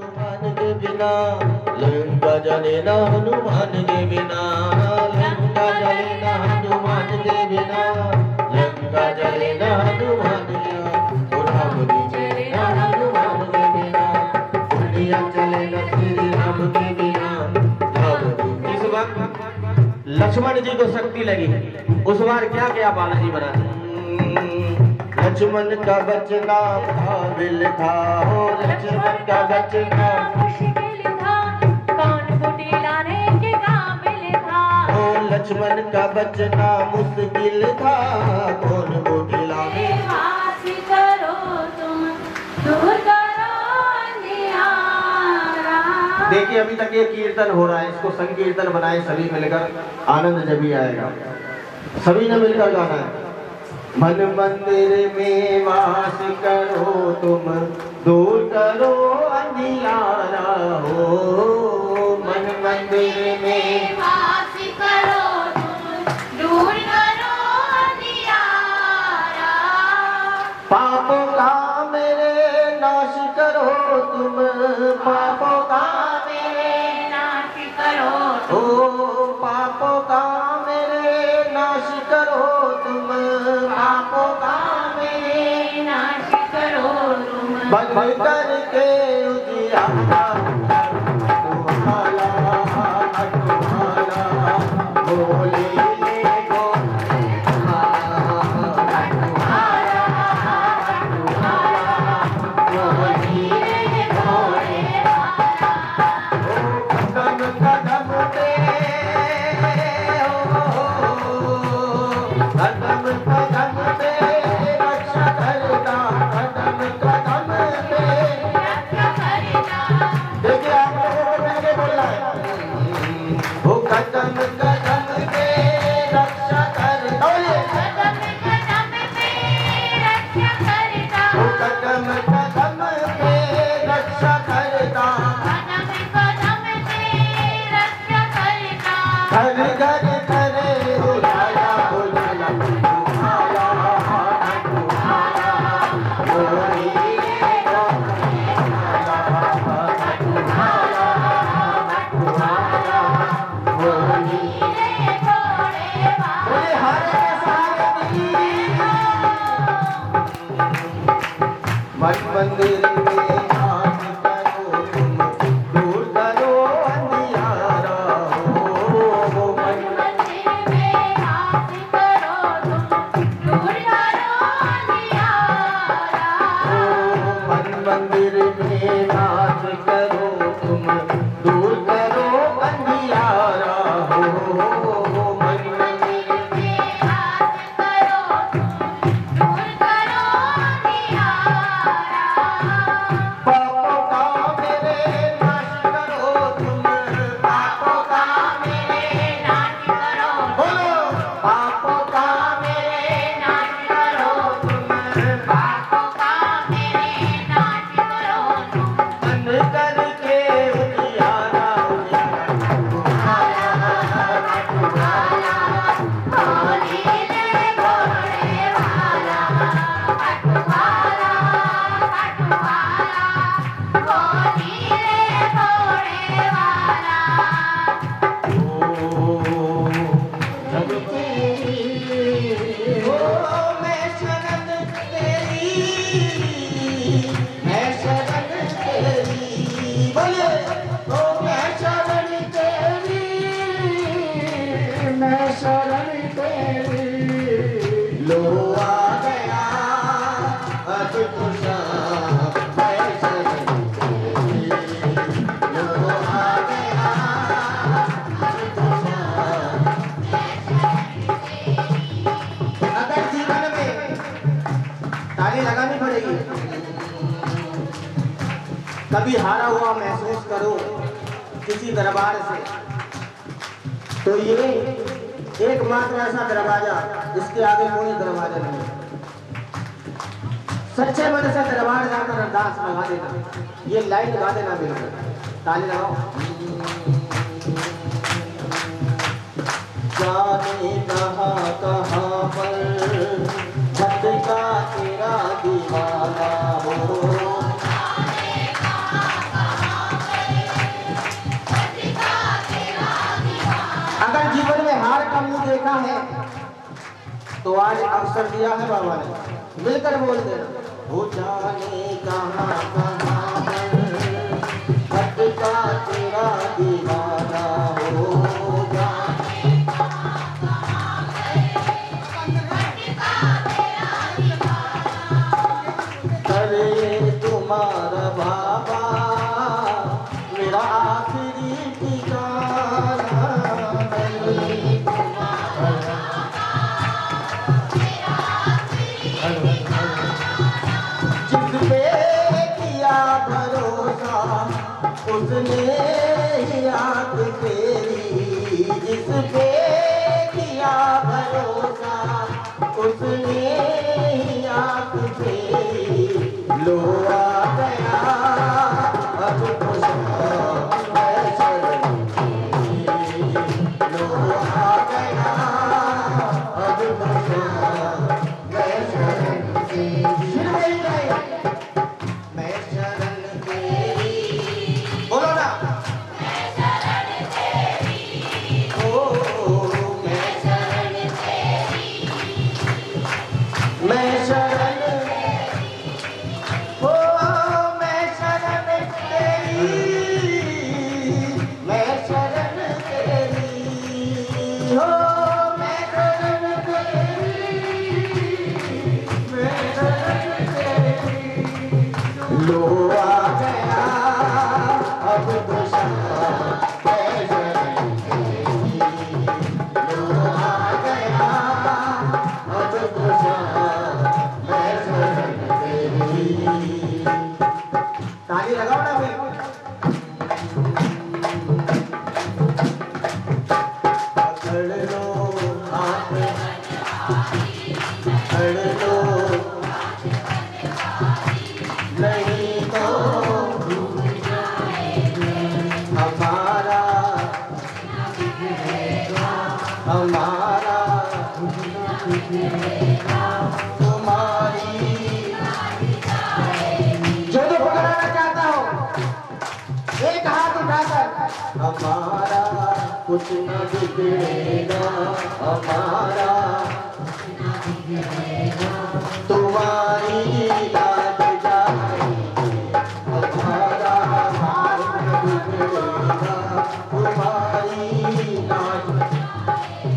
हनुमान के बिना लंका जले ना हनुमान के बिना लंका जले ना हनुमान के बिना लंका जले ना हनुमान के बिना राम जी चले ना हनुमान के बिना दुनिया चले ना श्री राम के बिना राम जी। इस वक्त लक्ष्मण जी को शक्ति लगी, उस बार क्या क्या बालाजी बना लक्ष्मण का बचना काबिल था हो लक्ष्मण का बचना मुश्किल था कौन बूटी लाने के काबिल था हो लक्ष्मण का बचना मुश्किल था कौन बूटी लाने हाथ करो तुम दूर करो अंधियारा। देखिए अभी तक ये कीर्तन हो रहा है, इसको संकीर्तन बनाए सभी मिलकर, आनंद जब ही आएगा। सभी ने मिलकर गाना है। मन मंदिर में वास करो तुम दूर करो अंधियारा हो मन मंदिर में वास करो तुम दूर करो अंधियारा। पापों का मेरे नाश करो तुम पापों का मेरे नाश करो हो पापों का मेरे नाश करो तुम पापों का मेरे नाश करो तुम बंद करके उजियारा बोले मंदिर में वास करो तुम दूर करो अंधियारा हो मन मंदिर में वास करो तुम दूर करो अंधियारा हो मन मंदिर में वास करो तुम दूर करो अंधियारा हो मन मंदिर में वास करो तुम दूर करो पापों का मेरे नाश करो तुम पापों का मेरे नाश करो बोलो पापों का मेरे नाश करो तुम पापों का मेरे नाश करो तुम बंद करके उजियारा लगानी पड़ेगी। कभी हारा हुआ महसूस करो किसी दरबार से, तो ये एकमात्र ऐसा दरवाजा जिसके आगे कोई दरवाजा नहीं। सच्चे मन से दरबार जाकर अरदास लगा देना, ये लाइन लगा देना बिल्कुल। ताली लगाओ। जाने कहाँ कहाँ पर भटका तेरा दीवाना हो, जाने कहाँ कहाँ देखा है तो आज अवसर दिया है बाबा ने, मिलकर बोल देना। हो जाने कहाँ कहाँ पर भटका तेरा दीवाना, हो जाने कहाँ कहाँ भटका तेरा दीवाना। करे तुम्हारा बाबा मेरा आखिरी ठिकाना, जिस पे किया भरोसा उसने ही आंख फेरी, जिस पे किया भरोसा उसने ही आंख फेरी। लो आ गया अब खुश मैं शरण तेरी, लो आ गया अब खुश मैं शरण तेरी। मैं शरण तेरी, बोलो ना। मैं शरण तेरी, ओ मैं शरण तेरी, मैं शरण ओ मैं शरण तेरी, मैं शरण तेरी, ओ मैं शरण तेरी, मैं शरण तेरी। लो आ गया अब तो शरण मैं शरण तेरी, लो आ गया अब तो शरण मैं शरण तेरी। ताली लगाओ ना भाई। पकड़ लो हाथ पकड़ लो, नहीं तो हमारा हमारा तुम्हारी। जो तो पकड़ाना चाहता हो एक हाथ उठाकर, हमारा कुछ न बिगड़ेगा, हमारा तुम्हारी लाग जाएगी, हमारा कुछ न बिगड़ेगा, तुम्हारी लाग।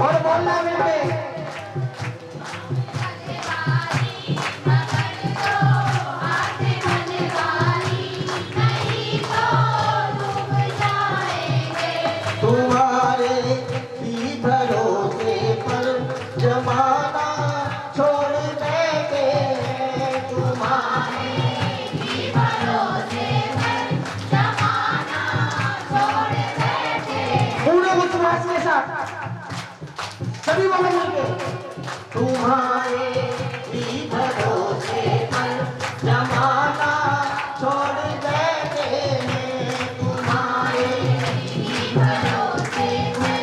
और बोलना मिलके। तुम्हारे ही भरोसे पर जमाना छोड़ देंगे, तुम्हारे ही भरोसे पर जमाना छोड़ देंगे। पूरे विश्वास के साथ सभी बोलो मिलके। तुम्हारे ही भरोसे पर जमाना छोड़ देंगे, तुम्हारे ही भरोसे पर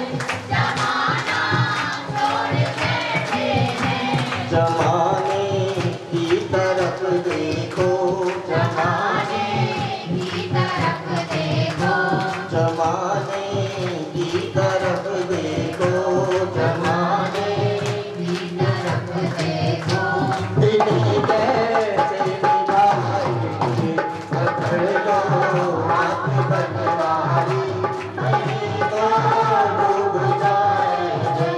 जमाना छोड़ देंगे। जमाने की तरफ देखो, जमाने की तरफ देखो, जमाने की तरफ देखो, जमाने की तरफ देखो। दिल कैसे निभाएंगे, पकड़ लो हाथ बनवारी, नहीं तो डूब जाएंगे।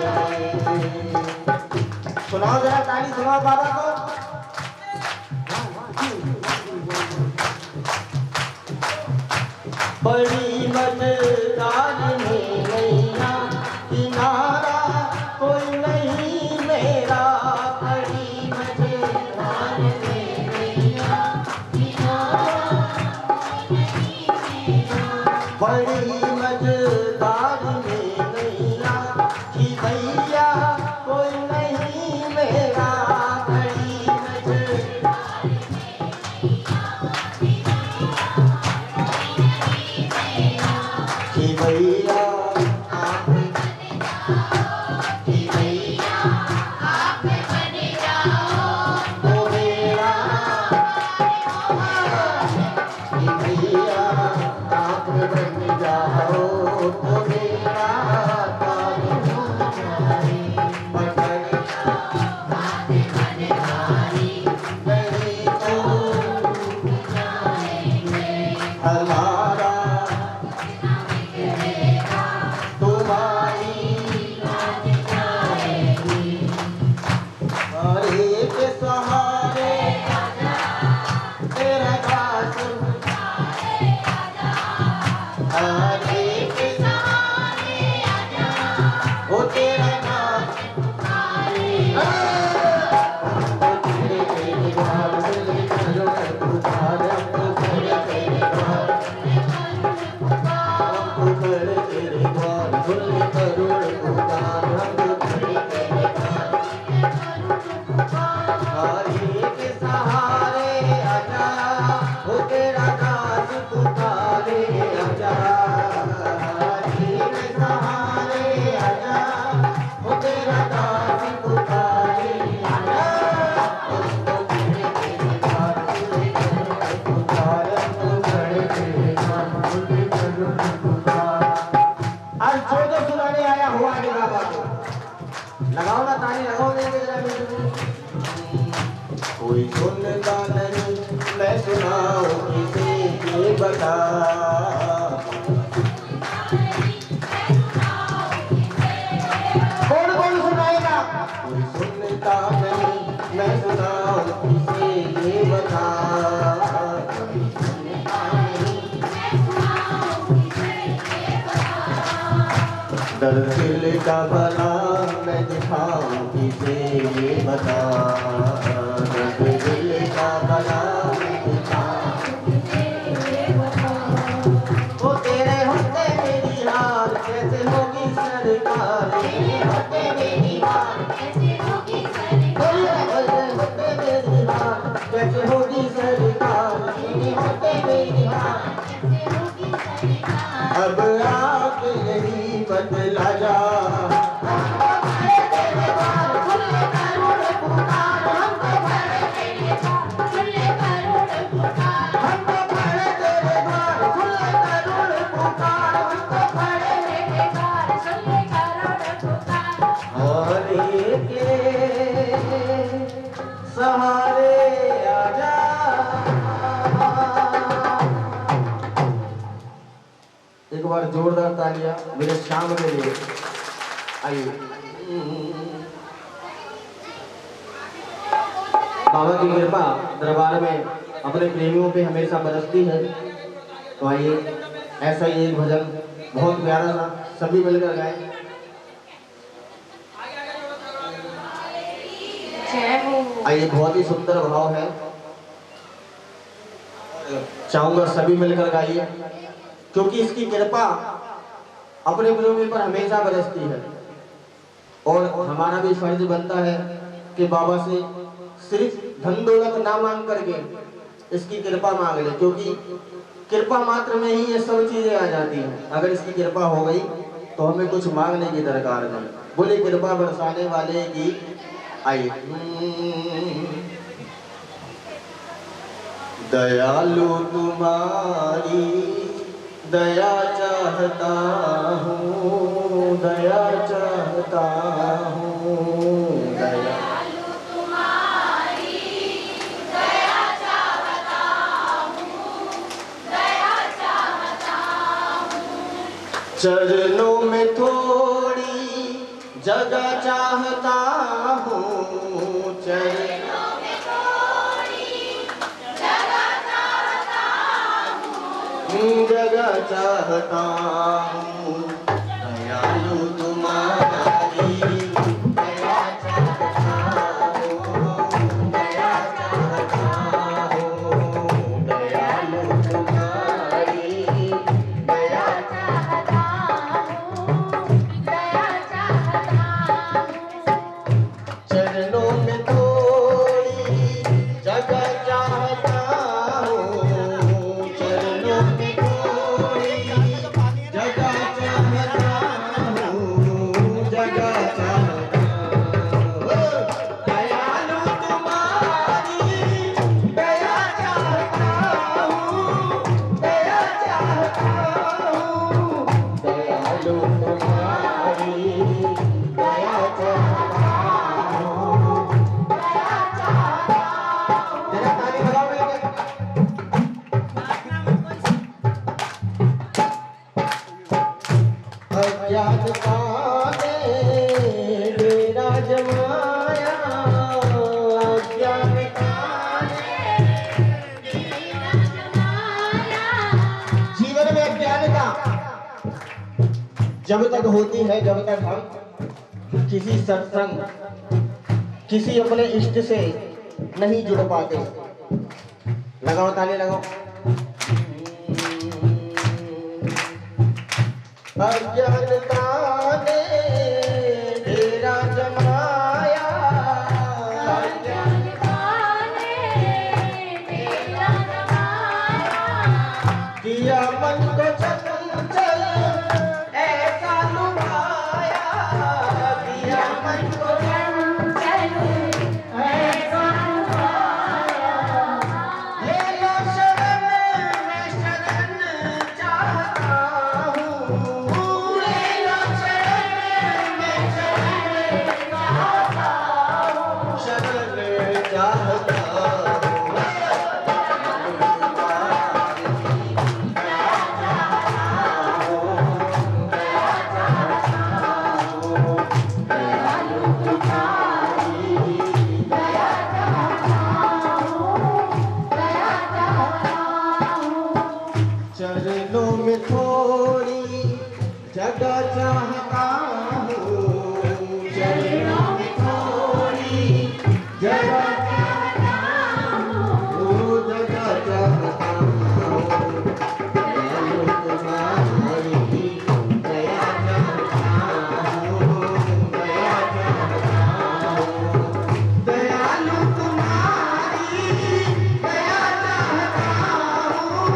सुनाओ जरा, ताली सुनाओ बाबा को। बड़ी मजेदार में नैया किनारा कोई नहीं मेरा, बड़ी मजेदार में नैया किनारा कोई नहीं मेरा, बड़ी मजेदार में नैया कि भैया कोई नहीं मेरा, बड़ी मजेदार कि भैया आप कि भैया आप बन जाओ तो मेरा, कि भैया आप बन जाओ तो मेरा काम हो जाए। सहारे के सहारे आजा, वो तेरा नाम पुकारे। तेरे तेरे द्वार खुले करुण पुकार, हमको खड़े तेरे द्वार, हमको खड़े तेरे द्वार खुले करुण पुकार, हमको खड़े तेरे द्वार। सहारे के सहारे आजा, वो तेरा दास पुकारे आजा। सहारे के सहारे आजा, वो तेरा दास पुकारे आजा। हमको खड़े तेरे द्वार खुले करुण पुकार, हमको खड़े तेरे द्वार खुले करुण पुकार। आज जो सुनाने आया हुआ है बाबा को लगाओ ना ताली, लगाओ नहीं जरा मुझे। कोई सुनता नहीं, मैं सुनाऊं किसे ये बता। कौन कौन सुनाएगा? कोई सुनता नहीं, मैं सुनाऊं किसे ये बता। दर्द दिल का भला मैं दिखाऊं किसे ये बता। दर्द दिल का भला मैं दिखाऊं किसे ये बता। वो तेरे होते मेरी हार कैसे होगी सरकार, तेरे होते मेरी हार कैसे होगी सरकार। तेरे होते मेरी हार कैसे होगी सरकार, तेरे होते मेरी हार कैसे होगी सरकार। अब आके यही बदला जा। हमको खड़े तेरे द्वार खुले करुण पुकार, हमको खड़े तेरे द्वार खुले करुण पुकार, हमको खड़े तेरे द्वार खुले करुण पुकार, हमको खड़े तेरे द्वार खुले करुण पुकार। सहारे के सहारे आजा। एक बार जोरदार तालियां मेरे शाम के लिए। आइए। बाबा की कृपा दरबार में अपने प्रेमियों पे हमेशा बरसती है। तो आइए ऐसा ही एक भजन बहुत प्यारा सा सभी मिलकर गाएं। आइए, बहुत ही सुंदर भाव है, चाहूंगा सभी मिलकर गाइए, क्योंकि इसकी कृपा अपने प्रेमी पर हमेशा बरसती है। और हमारा भी फर्ज बनता है कि बाबा से सिर्फ धन दौलत ना मांग करके इसकी कृपा मांग ले, क्योंकि कृपा मात्र में ही ये सब चीजें आ जाती हैं। अगर इसकी कृपा हो गई तो हमें कुछ मांगने की दरकार नहीं। बोले कृपा बरसाने वाले की। आइए। दयालु तुम्हारी दया चाहता हूँ, दया चाहता हूँ, दयालु तुम्हारी दया चाहता हूँ, दया चाहता हूँ। चरणों में थोड़ी जगह चाहता हूँ, चरणों में थोड़ी जगह चाहता हूँ, जगह चाहता हूँ। दयालु तुम्हारी दया चाहता हूँ, दया चाहता हूँ, दयालु तुम्हारी दया चाहता हूँ, दया चाहता हूँ। चरणों में थोड़ी जगह चाहता हूँ, चरणों में थोड़ी जगह चाहता हूँ, जगह चाहता हूँ। दयालु तुम्हारी दया चाहता हूँ, दया चाहता हूँ, दयालु तुम्हारी दया चाहता हूँ, दया चाहता हूँ। जरा ताली बजाओ मिलके। अज्ञानता ने डेरा जमाया, अज्ञानता ने डेरा जमाया। जीवन में अज्ञानता जब तक होती है, जब तक हम किसी सत्संग, किसी अपने इष्ट से नहीं जुड़ पाते। लगाओ ताली लगाओ। अज्ञानता ने तेरा जमाया, अज्ञानता ने तेरा जमाया, किया मन को चंचल ऐसा लुभाया, किया मन को चंचल ऐसा लुभाया। ले लो शरण, मैं शरण चाहता हूँ, ले लो शरण, मैं शरण चाहता हूँ, शरण चाहता हूँ। चरणों में थोड़ी जगह चाहता हूँ, चरणों में थोड़ी जगह चाहता हूँ, जगह चाहता हूँ। दयालु तुम्हारी दया चाहता हूँ, दया चाहता हूँ। दयालु तुम्हारी दया चाहता हूँ,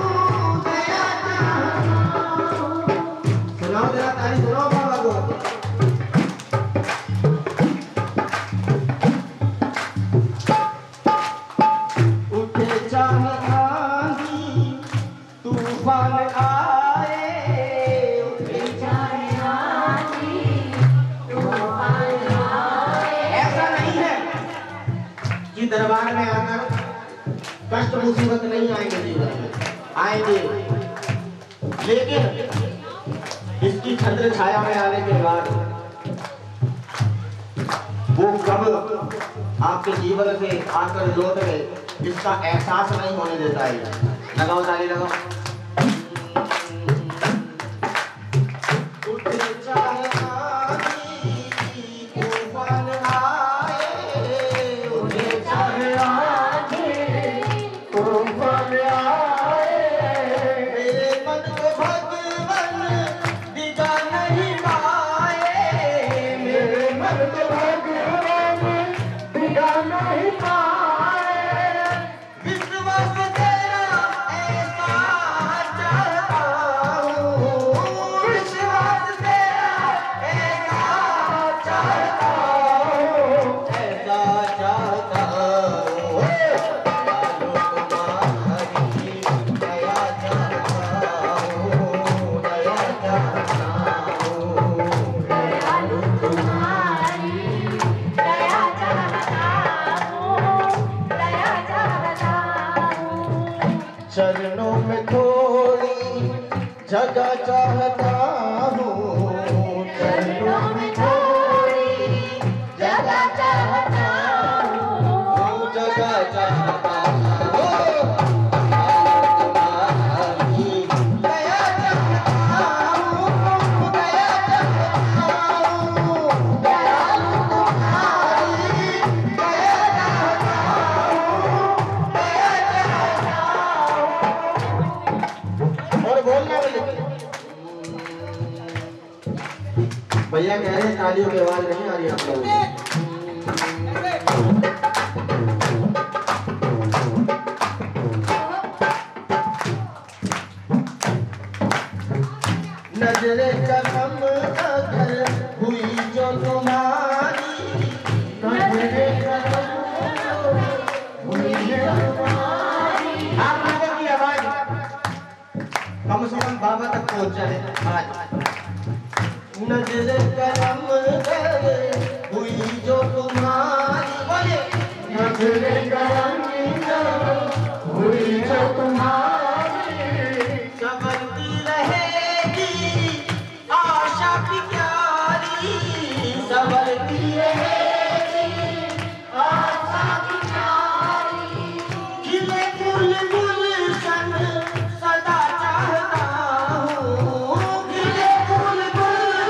दया चाहता हूँ। सुनाओ जरा ताली, सुनाओ बाबा को। उठे चाहे आंधी तूफान आए, उठे चाहे आंधी तूफान आए, ऐसा नहीं है कि दरबार में आकर कष्ट मुसीबत नहीं आएंगे, जीवन में आएंगे, लेकिन इसकी छत्र छाया में आने के बाद वो कब आपके जीवन से आकर लौट गए इसका एहसास नहीं होने देता है। लगाओ ताली लगाओ। उठे चाहे आंधी तूफान आए, उठे चाहे आंधी तूफान आए, मेरे मन को भगवान दिखा नहीं पाए, मेरे मन को भगवान दिखा नहीं पाए। विश्वास तेरा ऐसा चाहता हूँ, विश्वास तेरा ऐसा चाहता हूँ, ऐसा चाहता हूँ। दयालु तुम्हारी दया चाहता हूँ, दया चाहता हूँ। दयालु तुम्हारी दया चाहता हूँ, दया चाहता हूँ। चरणों में थोड़ी जगह चाहता हूँ, चरणों में थोड़ी जगह चाहता हूँ, जगह चाहता हूँ। तुम्हारी दया चाहता हूँ, दया चाहता हूँ। दयालु तुम्हारी दया चाहता हूँ, दया चाहता हूँ। और बोलना भैया कह रहे हैं तालियों की आवाज नहीं आ रही आप लोगों को। नजरे करम अगर हुई जो तुम्हारी, नजरे करम हुई जो तुम्हारी। आप लोगों की आवाज कम से कम बाबा तक पहुंच जाए आज। नजरे करम अगर हुई जो तुम्हारी, बोले नजरे करम हुई जो तुम्हारी, संवरती रहेगी आशा की प्यारी, संवरती रहेगी आशा की प्यारी। खिले फूल गुलशन सदा चाहता हूँ, खिले फूल गुलशन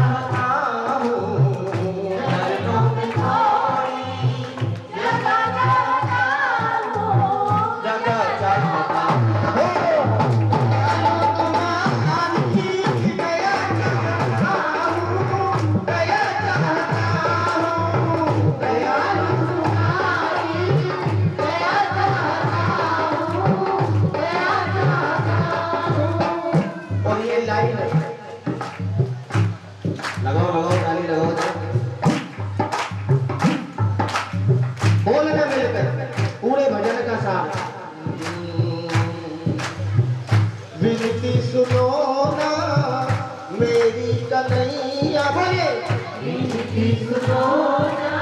चाहता हूँ चरणों में थोड़ी जगह चाहता हूँ जगह चाहता हूँ तुम्हारी दया चाहता हूँ दया चाहता हूँ दयालु तुम्हारी दया चाहता हूँ दया चाहता हूँ। और ये लाइन लगाओ लगाओ ताली लगाओ बोलना मिलकर पूरे भजन का साथ विनती सुनो ना मेरी कन्हैया भले विनती सुनो ना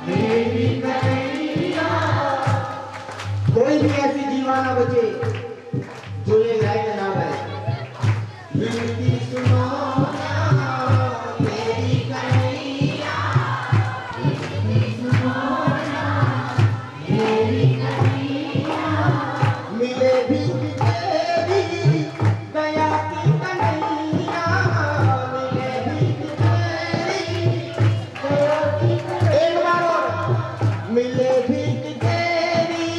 मेरी कन्हैया। कोई भी ऐसी जीवा ना बचे जो ये लाइन ना गाए। विनती सुनो ना मेरी कन्हैया विनती सुनो ना मेरी कन्हैया मिले भी तेरी दया की कन्हैया मिले भी तेरी दया की कन्हैया। एक बार और मिले भी तेरी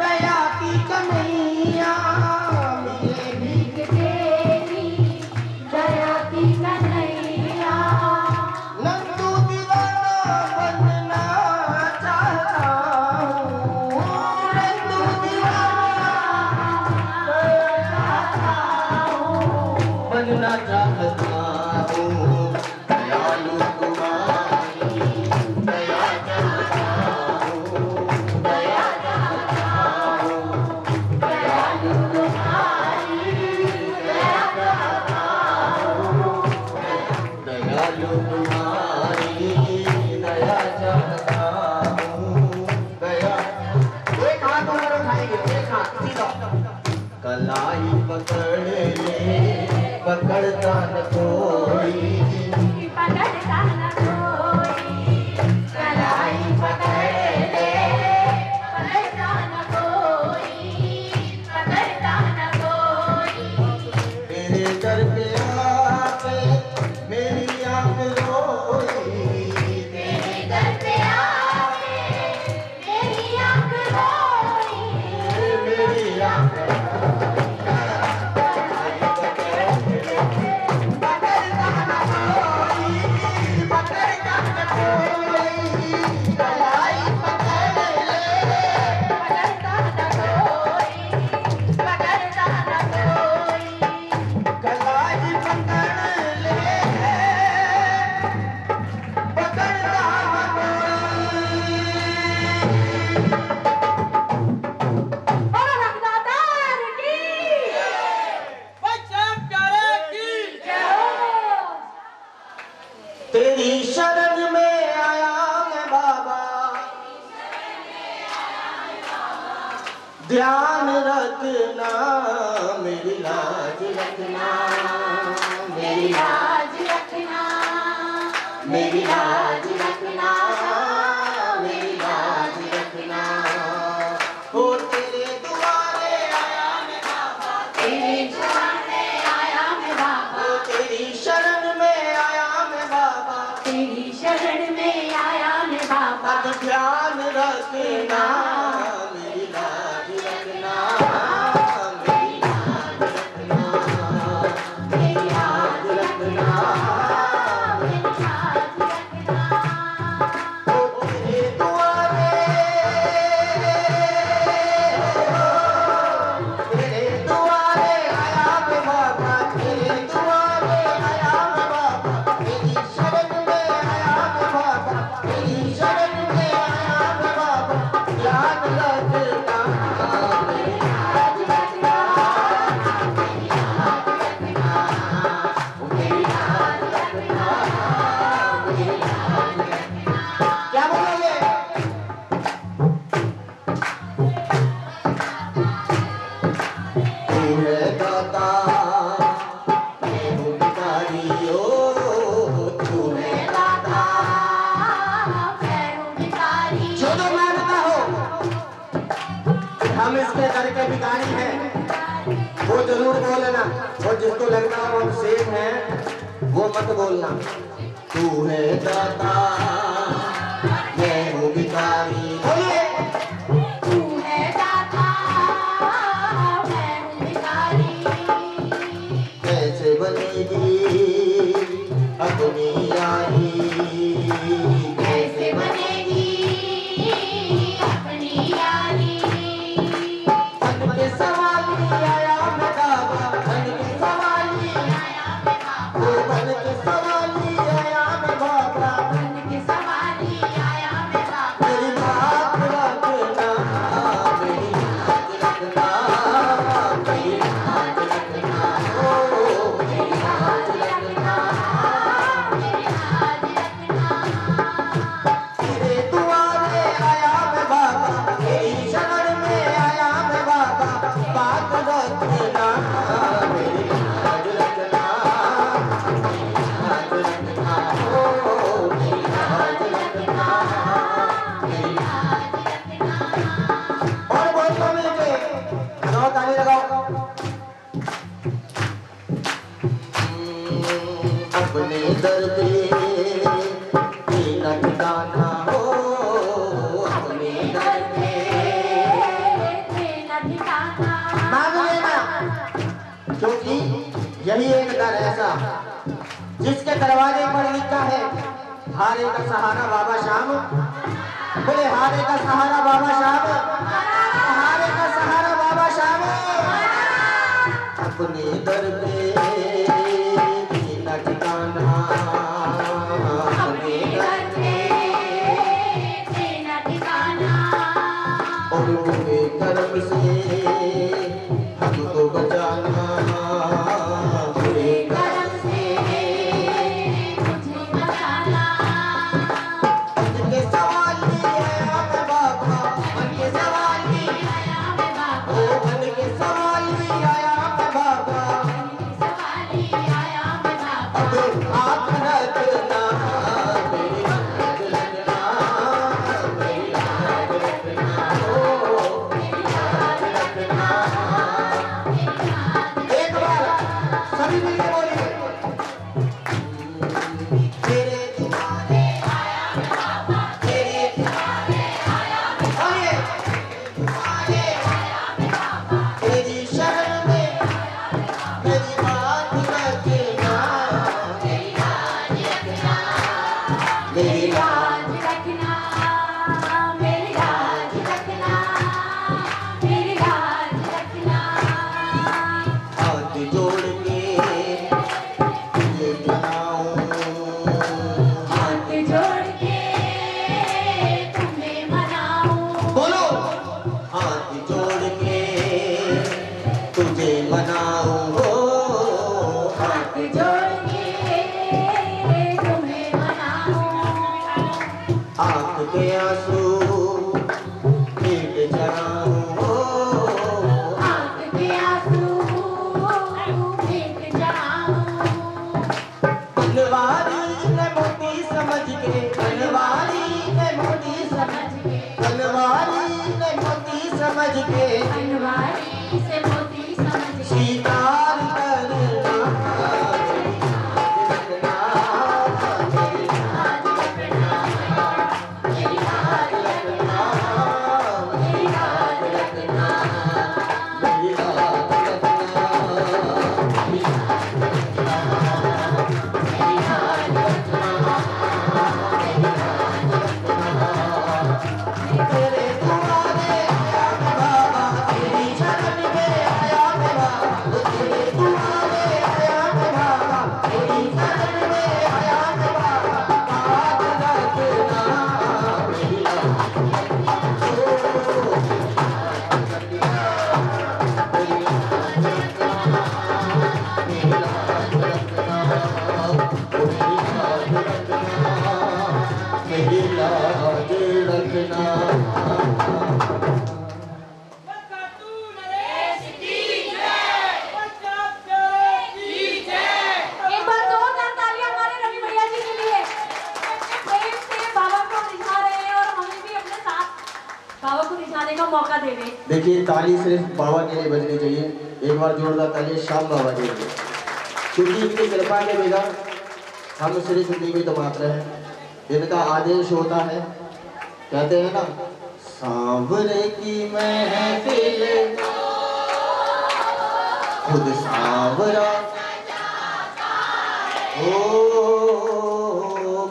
दया की कन्हैया मिले भी तेरी दया की कन्हैया। नंदू दीवाना बनना चाहता हूँ नंदू दीवाना बनना चाहता हूँ दयालु तुम्हारी दया चाहता हूँ दया चाहता हूँ दयालु तुम्हारी दया चाहता हूँ दयालु तुम्हारी दया चाहता हूँ दया। एक हाथ ऊपर उठाएंगे एक हाथ सीधा कलाई पकड़ ले पकड़ता न कोई पकड़ता न कोई कलाई पकड़ ले पकड़ता न कोई पकड़ता न कोई। तेरे दर पे आके मेरी आँख रोई तेरे दर पे आके मेरी आँख रोई मेरी आँख पकड़ता न कोई पकड़ता न कोई। कलाई पकड़ ले पकड़ता और रखदातार की बच्चा प्यारे की जय हो। तेरी शरण में आया मैं बाबा ध्यान रखना मेरी लाज रखना मेरी लाज रखना मेरी लाज रखना मेरी लाज रखना। ओ तेरे दुआरे आया मैं बाबा तेरी शरण में आया मैं बाबा ओ तेरी शरण में आया मैं बाबा तेरी शरण में आया मैं बाबा। अब ध्यान रखना मेरी लाज रखना मेरी लाज रखना मेरी लाज रखना मेरी लाज रखना। ओ तेरे दुआरे आया मैं बाबा तेरे दुआरे आया मैं बाबा तेरी शरण में आया मैं बाबा तेरी शरण में आया मैं बाबा ध्यान रखना मेरी लाज रखना मेरी लाज रखना मेरी लाज रखना मेरी लाज रखना। क्या बोलोगे? तू है दाता मैं हूँ भिखारी ओ तू है दाता मैं हूँ भिखारी। जो तो मानता हो हम इसके दर के भिखारी हैं वो जरूर बोलना और जिसको लगता हो हम सेठ हैं वो मत बोलना। तू है दाता मैं हूँ भिखारी। बोलिए तू है दाता मैं हूँ भिखारी। कैसे बनेगी अपनी यारी, कैसे बनेगी अपनी यारी। मन के सवाली आया मैं बाबा, मन के सवाली आया मैं बाबा, ओ मन के सवाली आया मैं बाबा। मन के सवाली आया मैं बाबा। मेरी बात रखना, मेरी बात रखना, मेरी बात रखना, ओ मेरी बात रखना। मेरी लाज रखना। तेरे दुआरे आया मैं बाबा, तेरी शरण में आया मैं बाबा। बात रखना, मेरी लाज रखना, मेरी लाज रखना, ओ मेरी लाज रखना, मेरी लाज। और बहुत कम मिलके लगाओ, ताली लगाओ। अपने दर पे न ठिकाना हो, अपने दर पे तेरा ठिकाना। मांग लेना, क्योंकि यही एक दर ऐसा जिसके दरवाजे पर लिखा है हारे का सहारा बाबा श्याम। बोले हारे का सहारा बाबा श्याम, हारे का सहारा बाबा श्याम। अपने दर पे न ठिकाना, अपने घर पे तेरा ठिकाना। और उनके कर्म से हमको बचाना, बुरे करम से मुझे बचाना। मन के सवाली आया मैं बाबा, मन के सवाली, आया मैं बाबा, ओ मन के सवाली आया मैं बाबा। सवाली आया मैं बाबा। अब हाथ रखना, मेरी लाज रखना, मेरी लाज रखना, ओ मेरी लाज रखना। एक बार सभी मिलके बोलिए। तेरे दुआरे आया मैं बाबा, तेरे दुआरे आया मैं बाबा। बोलिए दुआरे आया मैं बाबा, तेरी शरण में मेरी बात रखना, मेरी लाज रखना, मेरी लाज। लाज रखना, मेरी लाज रखना, मेरी लाज रखना। हाथ जोड़ के ये जनाऊं, हाथ जोड़ के तुम्हें मनाऊं। बोलो हाथ जोड़ के तुझे मनाऊं, हो हाथ जोड़ के तुम्हें मनाऊं। आंख के आंसू पीट जलाऊं, हो आँख के आंसू भीग जाऊं। बनवारी ने मोती समझ के, बनवारी ने मोती समझ, समझ के बनवारी ने मोती समझ के बनवारी से मोती समझ के स्वीकार करना, मेरी लाज रखना, मेरी लाज रखना, मेरी लाज रखना, मेरी लाज रखना, मेरी लाज रखना, मेरी लाज रखना, मेरी लाज रखना। तेरे दुआरे आया मैं बाबा, तेरी शरण में आया मैं बाबा। तेरे दुआरे आया मैं बाबा, तेरी शरण में आया मैं बाबा। बात रखना, मेरी लाज रखना, ओ मेरी लाज रखना, मेरी लाज रखना, मेरी लाज रखना, मेरी लाज रखना। एक बार जोरदार तालियां हमारे रवि भैया जी के लिए। प्रेम से बाबा को रिझा रहे हैं और हमें भी अपने साथ बाबा को रिझाने का मौका दे रहे हैं। देखिए ताली सिर्फ बाबा के लिए बजनी चाहिए। एक बार जोरदार ताली श्याम बाबा के लिए, क्योंकि इनकी कृपा के बिना हम सिर्फ निमित्त मात्र हैं, इनका आदेश होता है। कहते हैं ना, सांवरे की महफिल खुद सांवरा ओ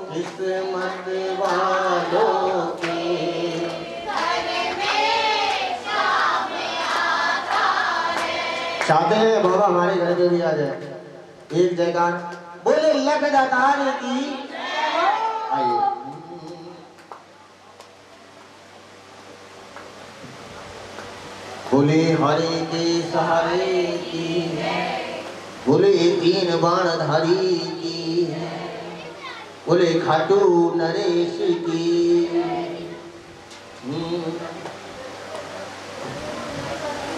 किस्मत वालों की। चाहते हैं बाबा हमारे घर पे भी आ जाए। एक जयकार बोले लख दातार की। आइए बोले हरे के सहारे की, बोले तीन बाण धारी की, बोले खाटू नरेश की।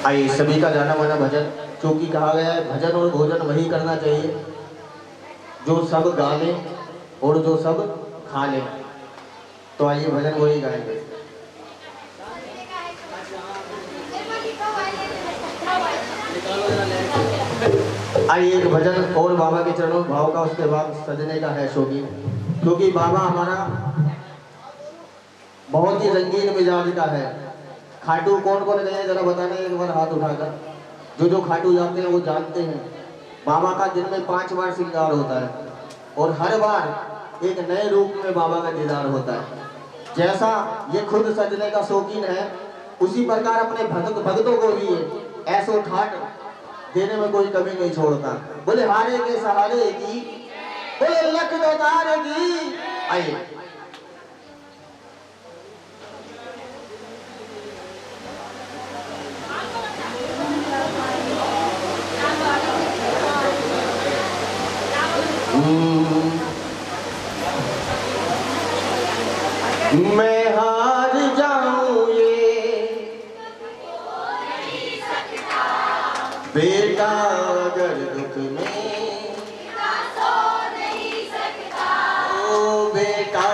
आइए सभी का जाना माना भजन, क्योंकि कहा गया है भजन और भोजन वही करना चाहिए जो सब गा ले और जो सब खा ले। तो आइए भजन वही गाएंगे। आइए एक भजन और बाबा के चरणों भाव का, उसके बाद सजने का है शौकीन, क्योंकि बाबा हमारा बहुत ही रंगीन मिजाज का है। खाटू कौन कौन गए जरा बताने एक बार हाथ उठाकर। जो खाटू जाते हैं वो जानते हैं बाबा का दिन में 5 बार श्रृंगार होता है और हर बार एक नए रूप में बाबा का दीदार होता है। जैसा ये खुद सजने का शौकीन है, उसी प्रकार अपने भक्तों को भी ऐसो ठाट देने में कोई कमी नहीं छोड़ता। बोले हारे के सहारे की, बोले लख दातार की। आइए मैं हार जाऊं ये बेटा अगर दुख में, ओ बेटा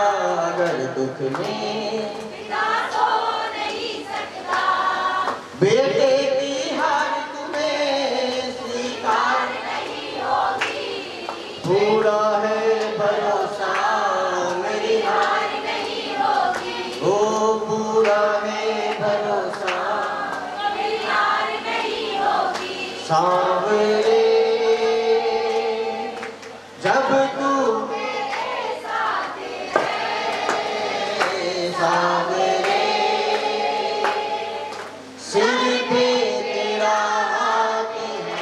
अगर दुख में, बेटे की हार तुम्हें स्वीकार नहीं होगी। पूरा है भरोसा मेरी हार नहीं होगी। ओ पूरा है भरोसा मेरी हार नहीं होगी। सांवरे जब तू मेरे साथ है, सांवरे सिर पे तेरा हाथ है।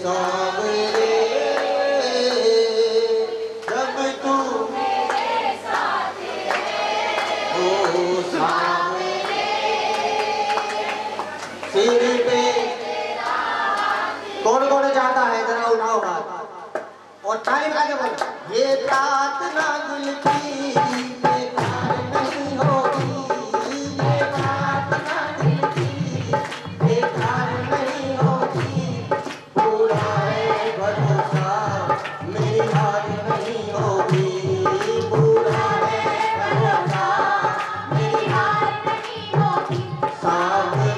सांवरे जब तू मेरे साथ है, ओ सांवरे सिर पे तेरा हाथ। कौन कौन चाहता है जरा उठाओ हाथ और ताली बजा के बोलो, ये प्रार्थना दिल की बेकार नहीं होगी। ये प्रार्थना दिल की बेकार नहीं होगी। पूरा है भरोसा मेरी हार नहीं होगी। पूरा है भरोसा मेरी हार नहीं होगी। सांवरे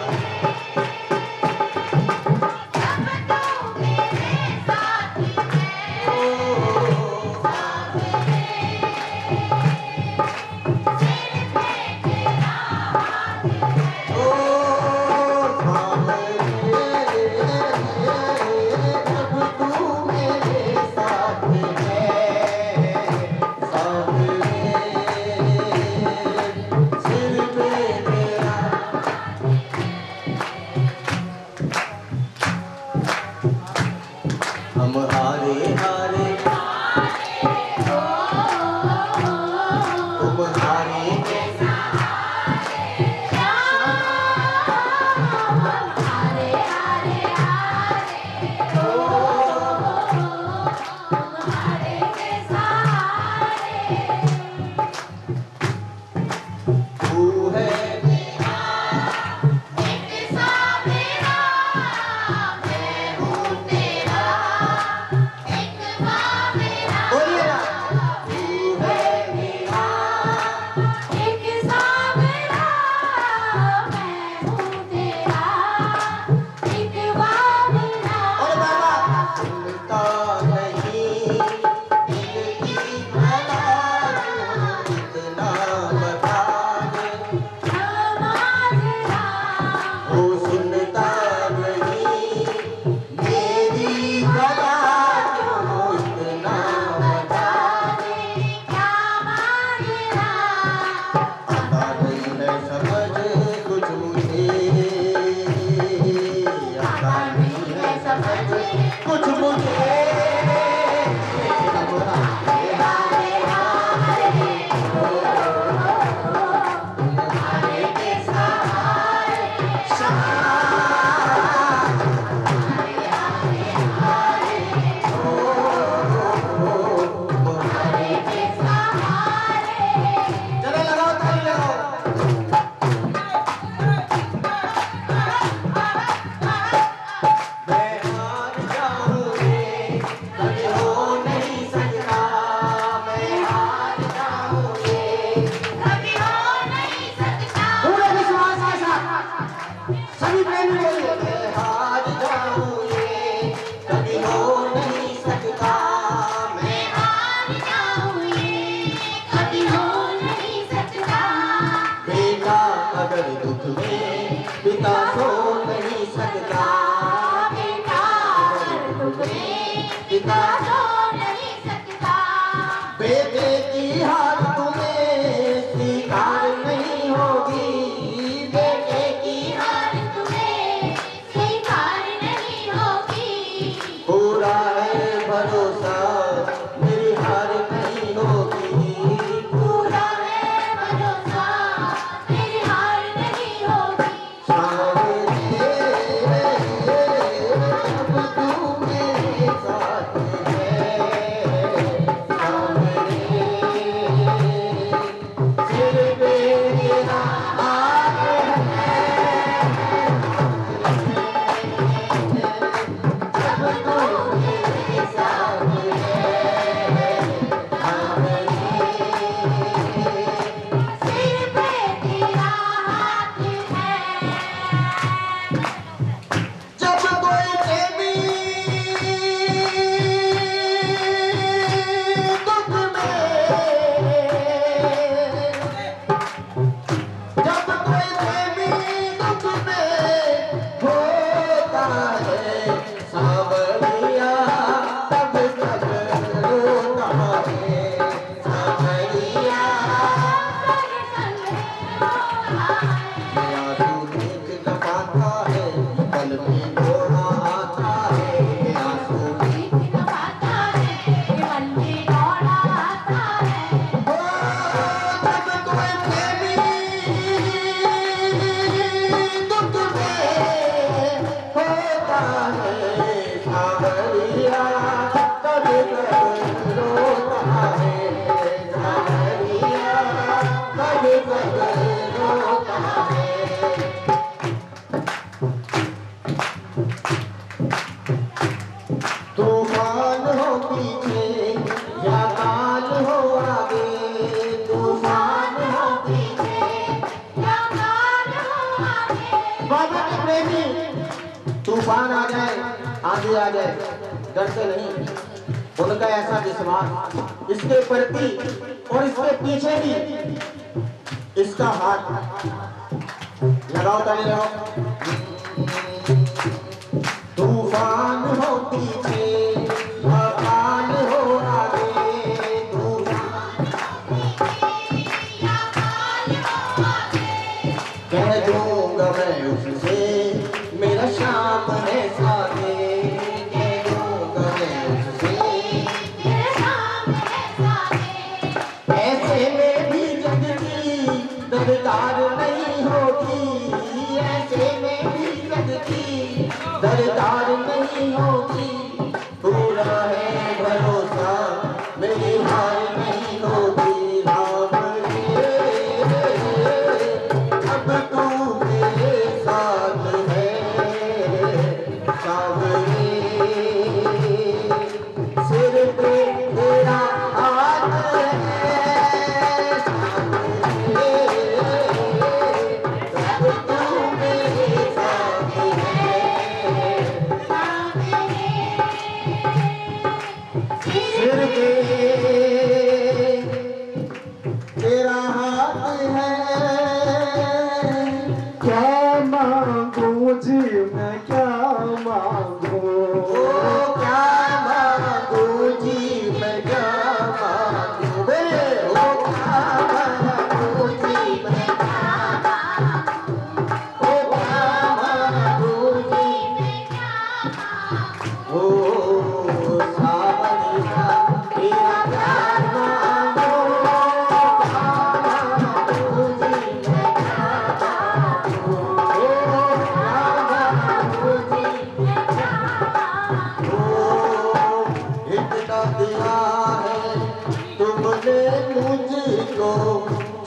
से नहीं, उनका ऐसा विश्वास इसके प्रति और इसके पीछे भी इसका हाथ लगाओ, ताली लगाओ। तूफान हो पीछे, तूफान हो आगे, कह दूंगा मैं उससे मेरा शाम है साथे, कह दूंगा मैं उससे मेरा शाम है साथे। ऐसे में भी जग की दरदार नहीं होगी, ऐसे में भी जग की दरदार नहीं होगी, पूरा है भरोसा मेरी हार नहीं होगी। राम अब तू मेरे साथ है, सावरे सिर पे तेरा हाथ है, सावरे अब तू मेरे साथ है, सिर पे तेरा हाथ है। क्या मांगू जी मैं क्या मांगू, ओ क्या मांगू जी मैं क्या मांगू, ओ क्या मांगू जी मैं क्या मांगू, ओ क्या मांगू जी मैं क्या मांगू, ओ सावरिया तेरा प्यार मांगू, क्या मांगू जी मैं क्या मांगू, ओ क्या मांगू जी मैं क्या मांगू। इतना दिया है तुमने मुझको,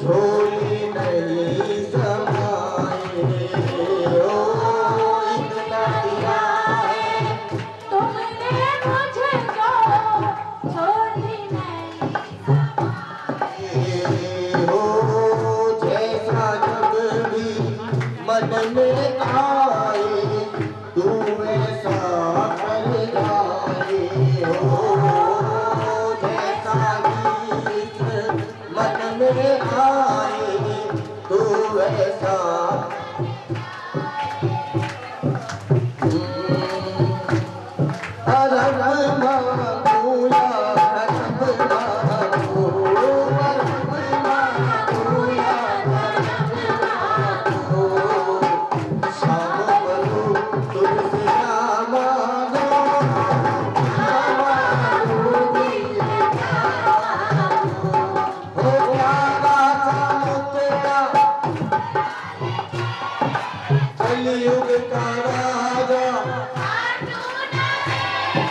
झोली नहीं समाए, ओ इतना दिया है तुमने मुझको छोड़ी नहीं हो, जैसा जब भी मन में आए तू वैसा कर जाए, हो जैसा गीत मन में आए तू वैसा। अरब मांगू या अरब मांगू, अरब मांगू या अरब मांगू, शाम बलू तुझसे ना मांगो, क्या मांगू जी मैं क्या मांगू, हो प्यारा सा मुद्दा कलयुग का राजा,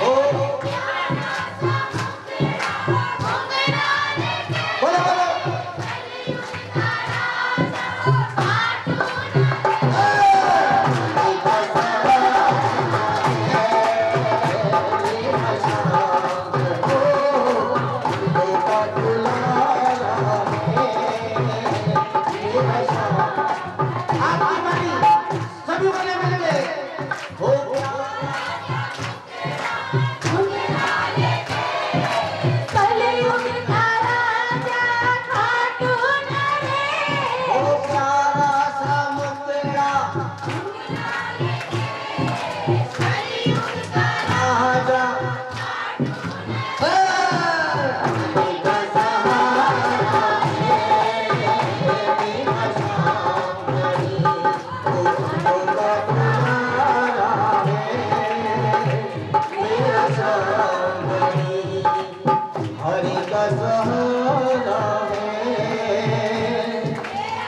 ओ बोलो बोलो सभी बोले मिलेंगे हो कलयुग का राजा खाटून रे, ओ प्यारा सा मुखड़ा राजा, मेरा सहारा है, मेरा सावरी, ओ मेरा प्यारा है, मेरा सावरी, हरि का सहारा है,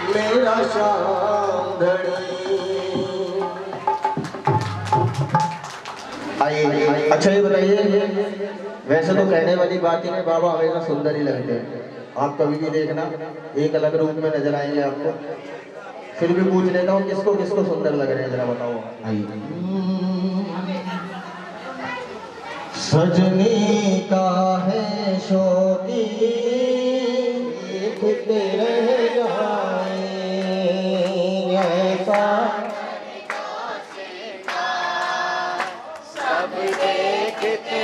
मेरा सावरी। आइए, अच्छा ये बताइए, वैसे तो कहने वाली बात ही नहीं, बाबा हमेशा सुंदर ही लगते हैं, आप कभी भी देखना एक अलग रूप में नजर आएंगे आपको, फिर भी पूछ लेता हूँ किसको किसको सुंदर लग रहे हैं, जरा बताओ। आइए। सजनी का है शोकी देखते रह जाए, ऐसा सब देखते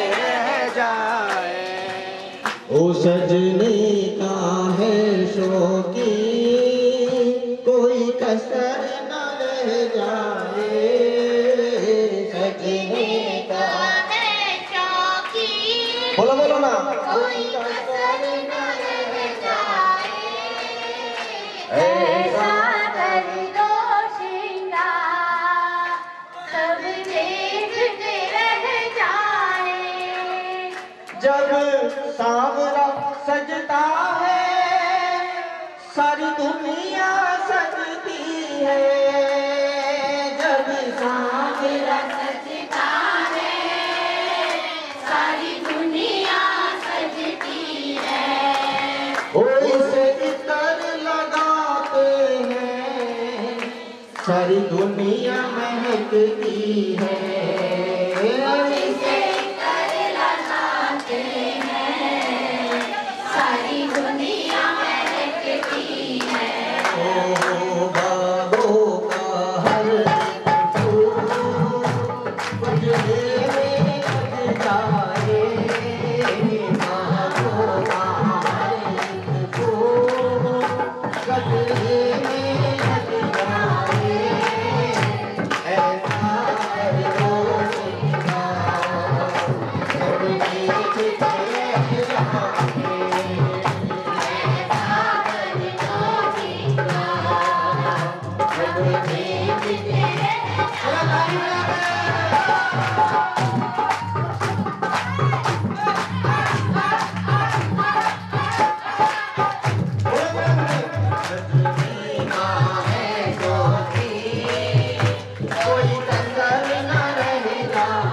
ओ सजने का है शौकी, कोई कसर न रह जाए। सजने का है शौकी, बोलो बोलो ना। कोई कसर न रह जाए। ऐसा कर दो श्रृंगार, सब देखते रह जाए। जब सांवरा सजता है, सारी दुनिया सजती है। जब सांवरा सजता है, सारी दुनिया सजती है। ओ इसे इतर लगाते हैं, सारी दुनिया महकती है। इसे कर लगाते हैं, सारी दुनिया महकती है। ओ बागों का हर एक फूल गुजरे में लग जाए। बागों का हर एक फूल गुजरे में लग जाए। ऐसा कर दो श्रृंगार, सब देखते रह जाए। कोई कसर न रह जाए।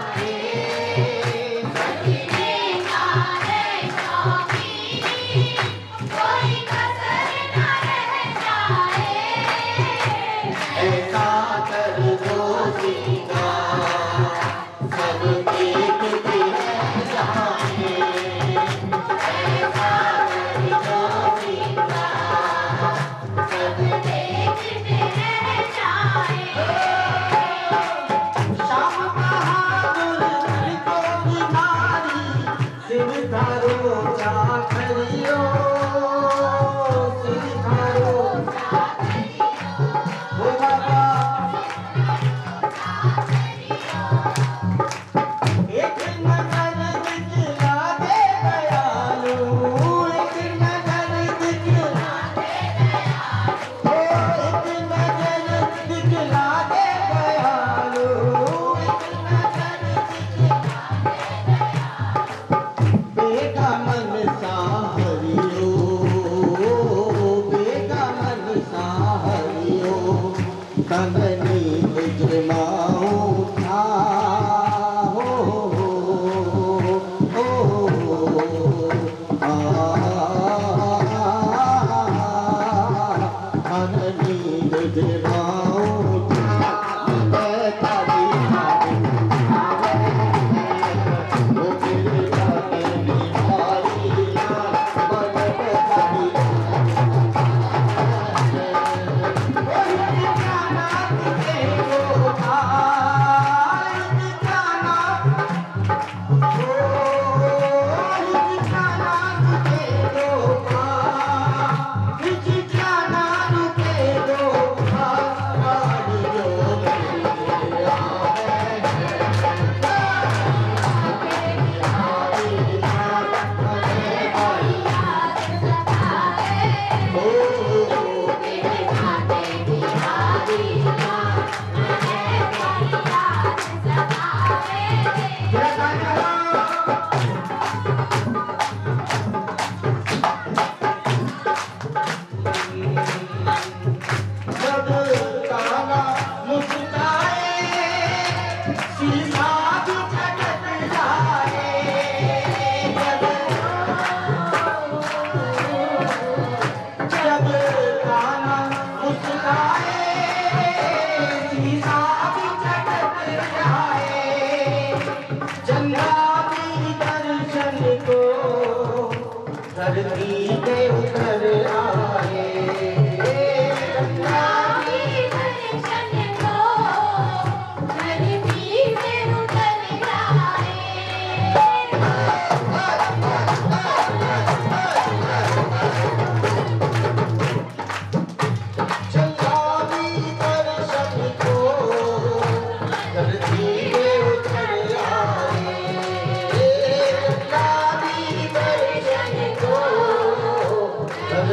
कोई कसर न रह जाए। ऐसा कर दो श्रृंगार, सब देखते रह जाए। ऐसा कर दो श्रृंगार, सब देखते रह जाए। शाम बहादुर को बीमारी, सिर धारो चाकरियो, सिर धारो ओ बाबा। एक नजर दिखला दे दयालु, एक नजर दिखला दे दयालु, एक नजर दिखला दे दयालु, एक नजर बेगा मन साहरियो, बेगा मन साहरियो, कंगनी बिजमाऊं था। कंगनी बिजमाऊं था। धरती पे उतर आए। दर्शन को धरती पे उतर आए।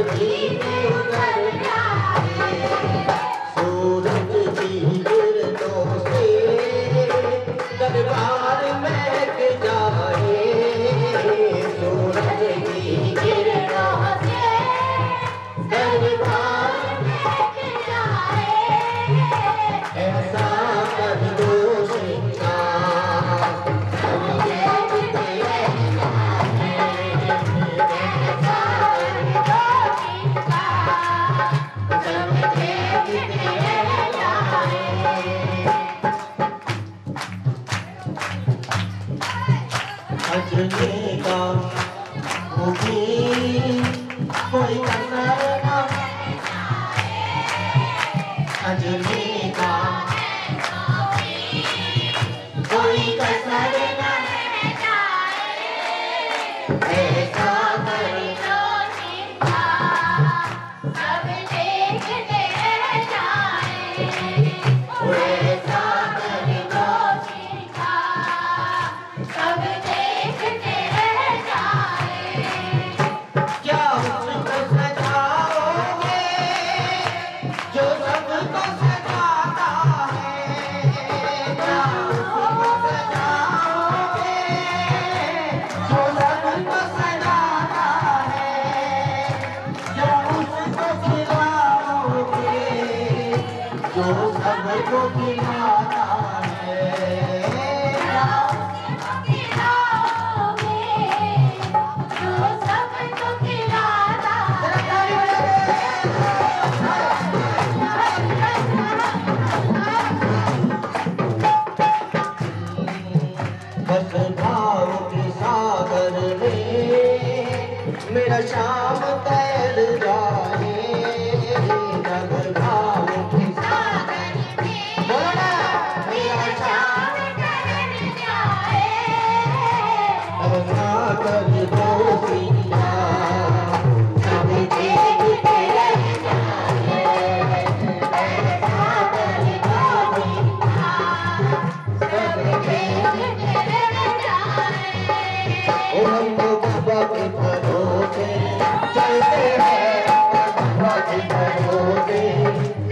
सीधे उतर जाए सूरज की किरणों से दरबार महक जाए सूरज की किरणों से दरबार महक जाए ऐसा कर दो श्रृंगार देखते रहना है ऐसा कर दो श्रृंगार सब देखते रहना है अजनी का मुझे कोई कसर ना अजनी का कोई कसर न रह जाए ऐसा कर दो श्रृंगार सब देखते रह जाए ऐसा कर दो श्रृंगार सब देखते रह जाए क्या उसको सजाओगे जो सबको सजाता है क्या उसको सजाओगे जो सबको सजाता है क्या उसको खिलाओगे जो सबको खिलाता है खिलाओगे जो सबको खिलाता बस भाव के सागर में मेरा शाम तैर जाए जब भाव के सागर में बोलो ना मेरा शाम कर जाए ऐसा कर दो श्रृंगार सब देखते रह जाए ऐसा कर दो श्रृंगार सब देखते रह जाए ओ हम तो बाबा के भरोसे चलते हैं बाबा के भरोसे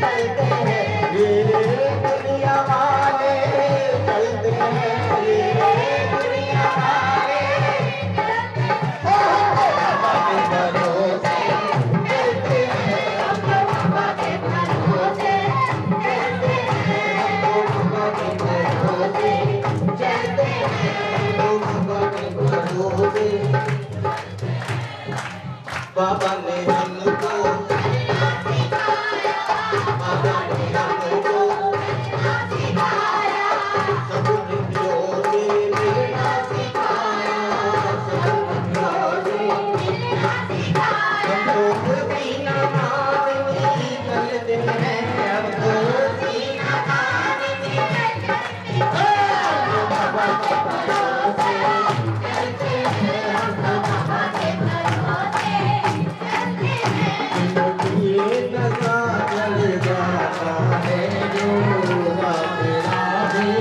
चलते हैं ये दुनिया वाले चलते हैं ये दुनिया वाले बाबा के भरोसे चलते हैं बाबा के भरोसे चलते हैं बाबा के भरोसे चलते हैं बाबा के भरोसे बाबा ने हमको बाबा ने हमको सब विधियों से मिलना सिखाया सब विधियों से हमको बिना मांगे चलते हैं हमको बिना मांगे बाबा के भरोसे चलते हैं बाबा के भरोसे चलते हैं ये नशा चल जाता है जो तेरा भी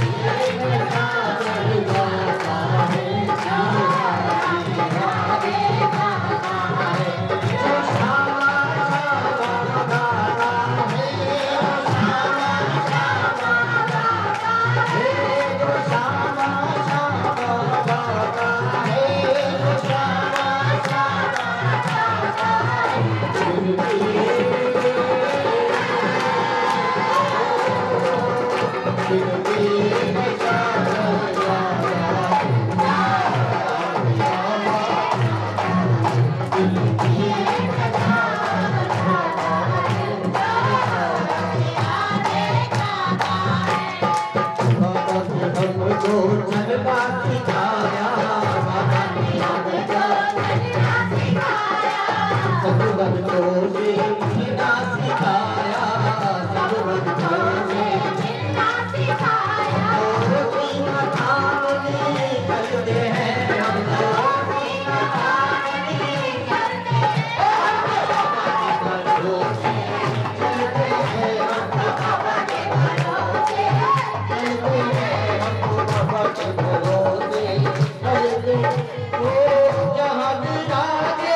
ये नशा चल जाता है जो श्यामा श्यामा गाता है जो श्यामा श्यामा गाता है जो श्यामा हमको चलना सिखाया बाबा ने हमको सब बच्चों से जीना सिखाया सब बच्चों से सीना थामने चलते हैं हम लोग सीना थामने चलते हैं बाबा के भरोसे चलते हैं हमको बाबा के भरोसे चलते हैं जहाँ भी जाके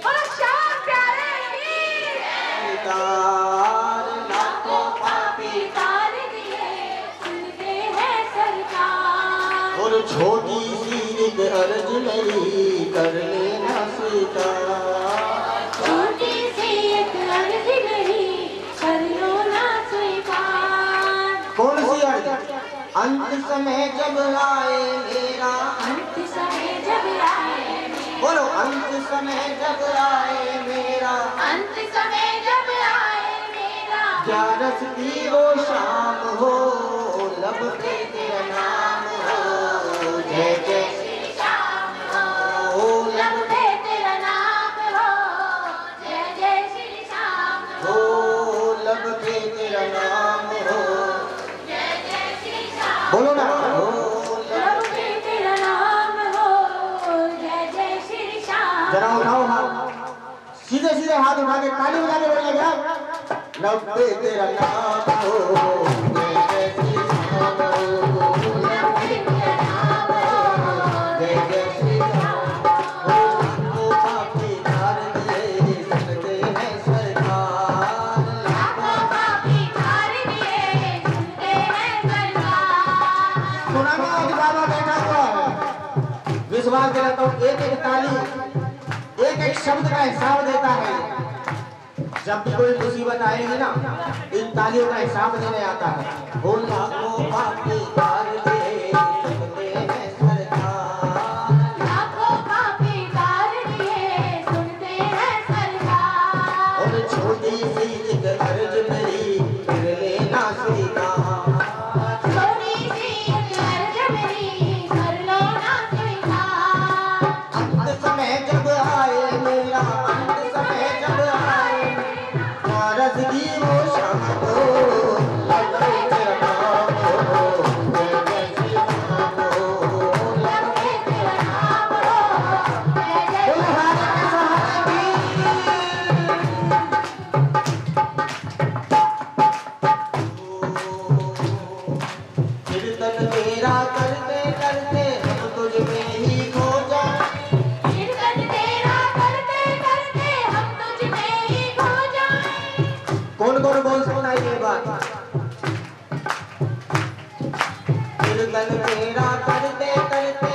और शाम प्यारे की लाखों पापी तार दिए सुनते हैं सरकार। और छोटी सी एक अर्ज मेरी कर लेना स्वीकार। छोटी सी एक अर्ज मेरी कर लो ना स्वीकार। कौन सी अर्ज? अंत समय जब आए मेरा, अंत समय जब आए बोलो अंत समय जब आए मेरा, अंत समय जब आए मेरा ग्यारस की वो शाम हो, लब पे तेरा नाम हो, जय जय श्री श्याम हो हो, लब पे तेरा नाम हो जय जय श्री श्याम हो, लब पे तेरा नाम हो, जय जय श्री श्याम बोलो ना हो, लब पे तेरा नाम हो जय जय श्री श्याम। जरा उठाओ हाथ, सीधे सीधे हाथ उठा के ताली बजा के बोलिए क्या? लब पे तेरा नाम हो, जय जय श्री राम हो, लब पे तेरा नाम हो जय जय श्री राम हो। लाखों पापी तार दिए सुनते हैं सरकार। लाखों पापी तार दिए सुनते हैं सरकार। सुना में आज बाबा बैठा हुआ है, विश्वास दिलाता हूँ एक एक ताली एक एक शब्द का हिसाब देता है। जब भी कोई मुसीबत आएगी ना, इन तालियों का हिसाब देने आता है। हो लाखों पापी तार दिए सुनते हैं सरकार। लाखों पापी तार दिए सुनते हैं सरकार। और छोटी सी एक अर्ज मेरी कर लेना स्वीकार। छोटी सी एक अर्ज मेरी कर लो ना स्वीकार। अंत समय जब आए मेरा, अंत समय जब आए ग्यारस की वो शाम हो, लब पे तेरा नाम हो, जय जय श्री राम हो, लब पे तेरा नाम हो जय जय बोलो भारत के सहारे की। कीर्तन तेरा करते करते हम तुझ में ही खो जाए। कीर्तन तेरा करते करते हम तुझ में ही खो जाएं। कौन कौन बोल सकता है ये बात? कीर्तन तेरा करते करते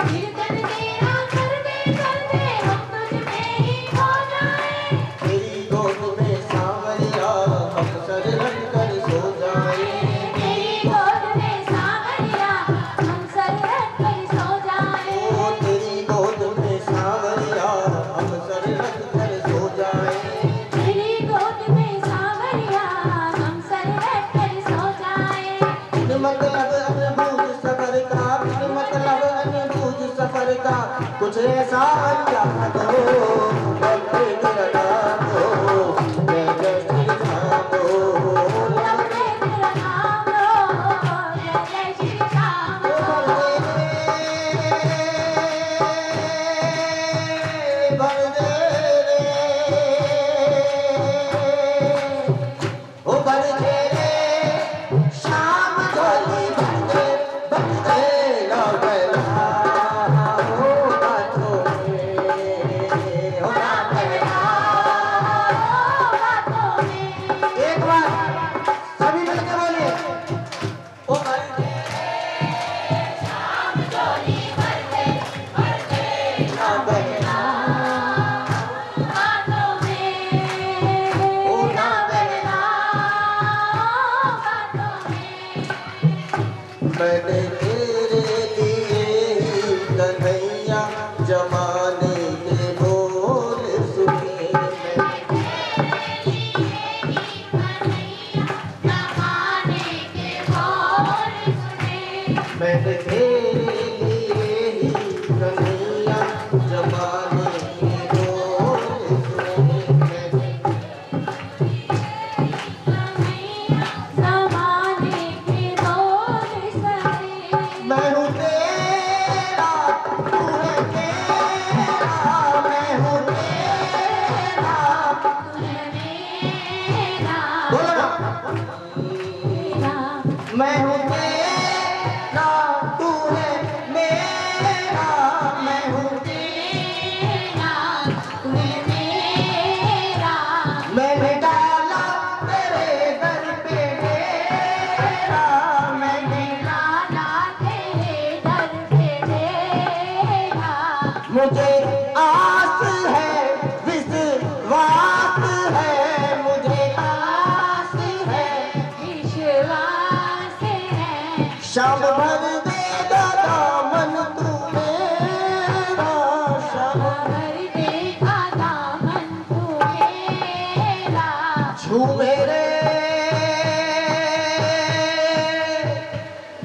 कीर्तन तेरा करते करते हम तुझ में ही खो जाएं। तेरी गोद में सांवरिया हम सर रख कर सो जाए। तेरी गोद में सांवरिया हम सर रख कर सो जाएं। ओ तेरी गोद में सांवरिया हम सर रख कर सो जाए। तेरी गोद में सांवरिया हम सर रख कर सो जाएं। मतलब अनुभूत सफर का, मतलब अनुभूत सफर का कुछ ऐसा क्या करो, लब पे तेरा नाम हो, जय जय श्री राम हो, लब पे तेरा नाम हो जय जय श्री श्याम हो। भर दे रे, ओ भर दे रे, शाम झोली भर दे लो गला, हो बातों में, हो बातों में। एक बार सभी मिलकर बोलिए, ओ भर दे लो गला, ओ ना गला। मैंने तेरे लिए ही कन्हैया जमाने के बोल सुने। मैंने तेरे लिए ही कन्हैया जमाने के बोल सुने। मैं हूँ तेरा, तू है मेरा। मुझे आस है, विश्वास है, मुझे आस है, विश्वास है। शाम भर देगा दामन तू मेरा, शाम भर देगा दामन तू मेरा। झूमे रे,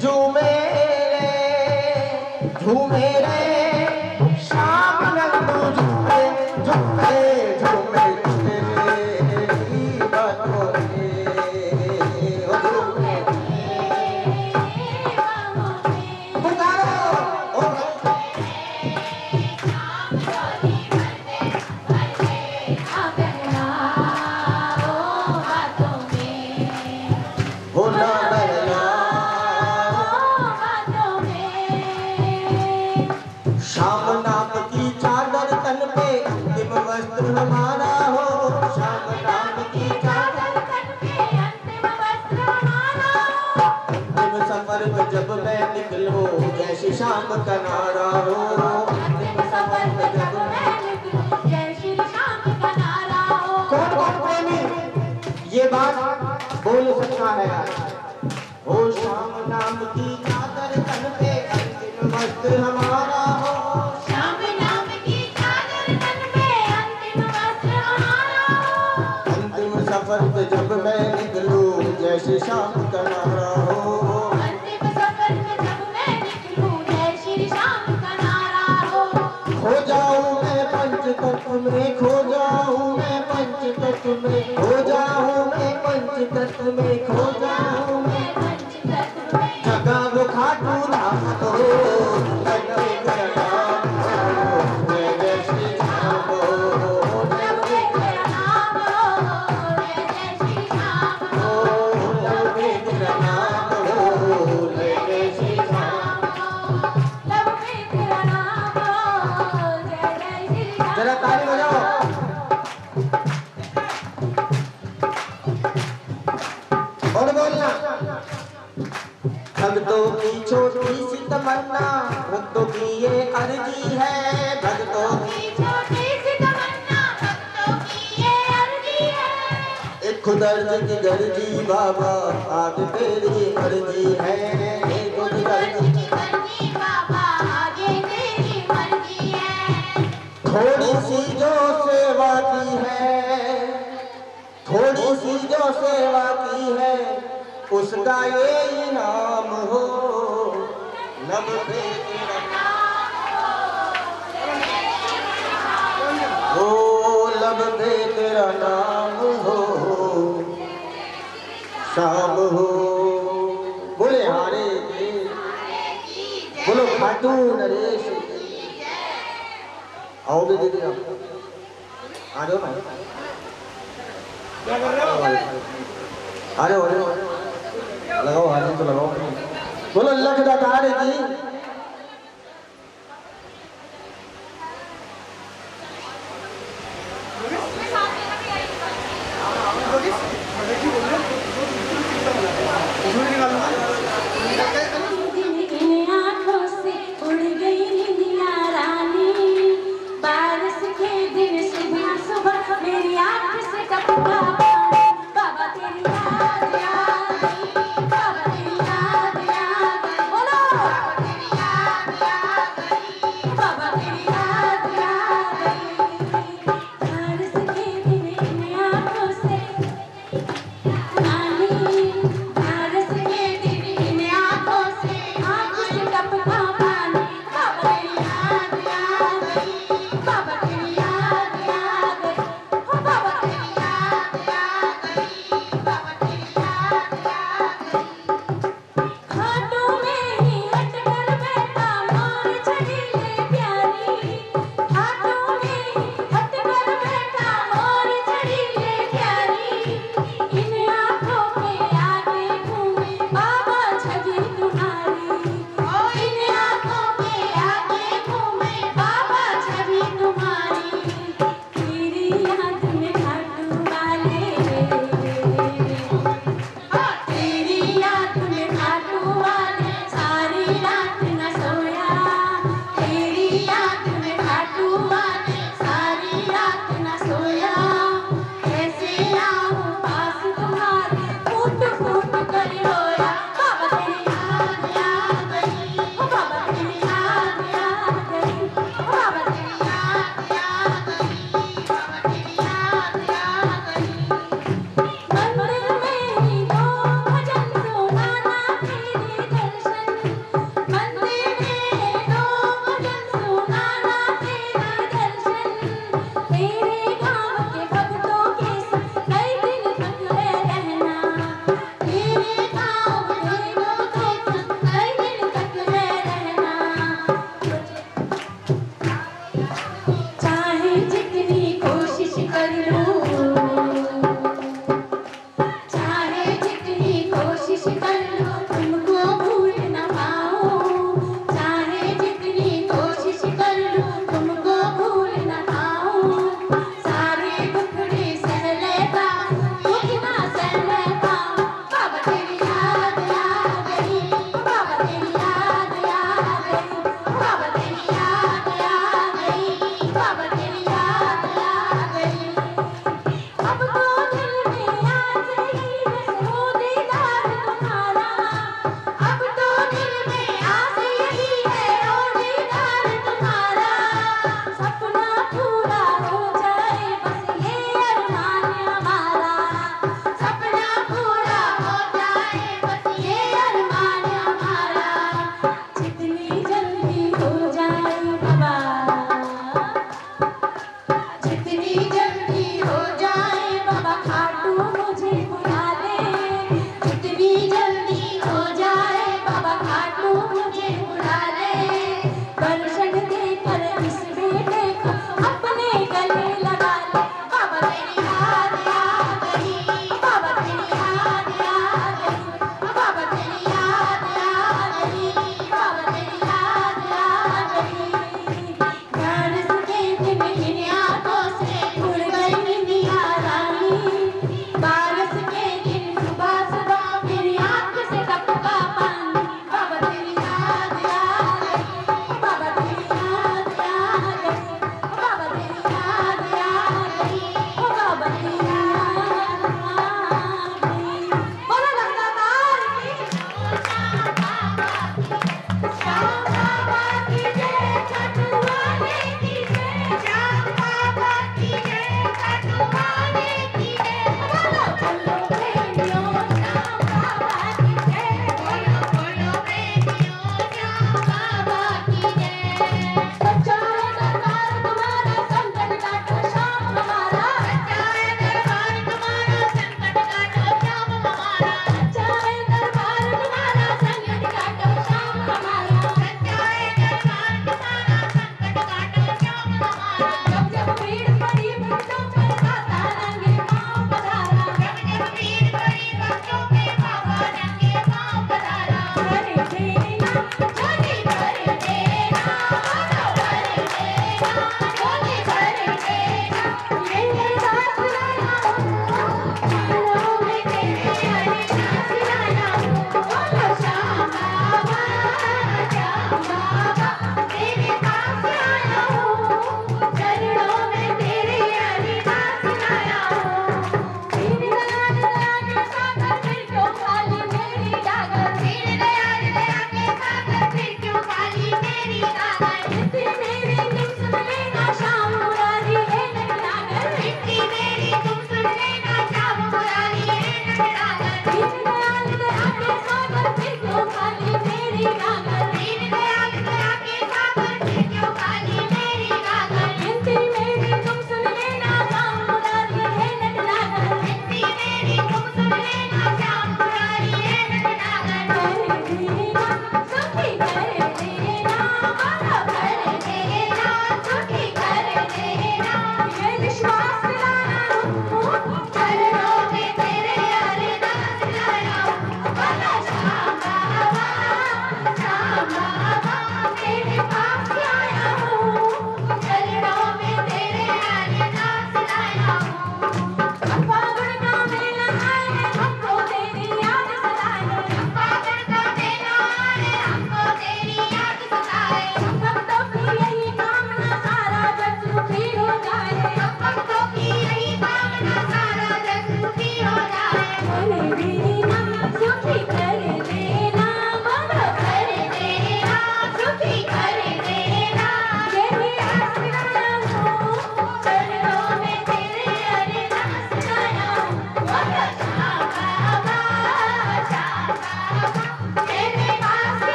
झूमे रे, झूमे रे, शाम नंदू झूमे, झूमे, झूमे तेरी बातों में, ओ झूमे पुकारो, ओ हो ना बहना, शाम नाम की चादर तन पे अंतिम वस्त्र हमारा हो, शाम नाम की चादर अंतिम सफर में जब मैं निकलूं जैसे शाम का नारा हो, अंतिम सफर में जब मैं कौन कौन प्रेमी ये बात बोल सकता है आज? हो शाम नाम की चादर तन पे अंतिम वस्त्र हमारा हो, अंतिम सफर पे जब मैं निकलूं जैसे शाम का नारा हो, खो जाऊं मैं पंचतत्व में, खो जाऊं मैं पंचतत्व में, खो जाऊं मैं पंचतत्व में, खो जाऊं मैं जगा वो खाटू धाम को, लगे गया जय जय श्री राम हो, लगे गया नाम हो, लगे श्री राम, जरा ताली बजाओ। और बोलना, भक्तों की छोटी सी तमन्ना, भक्तों की ये अर्जी है, भक्तों की एक खुदर्ज की गर्जी बाबा आज तेरी मर्जी है, एक खुदर्ज की थोड़ी सी जो सेवा की है, थोड़ी सी जो सेवा की है, उसका ये इनाम हो, लब पे तेरा हो, लब पे तेरा नाम हो, शाम हो, बोले हारे की, बोलो खाटू नरेश। आओगे दीदी आप आ जाओ ना, आ जाओ लगाओ हाथ तो लगाओ, बोलो लख दातार की। आँखों से उड़ गई नींदिया रानी, बारिश के दिन सुबह सुबह मेरी आँख से टपका पानी, बाबा तेरी याद आ गई, बाबा तेरी याद आ गई, बोलो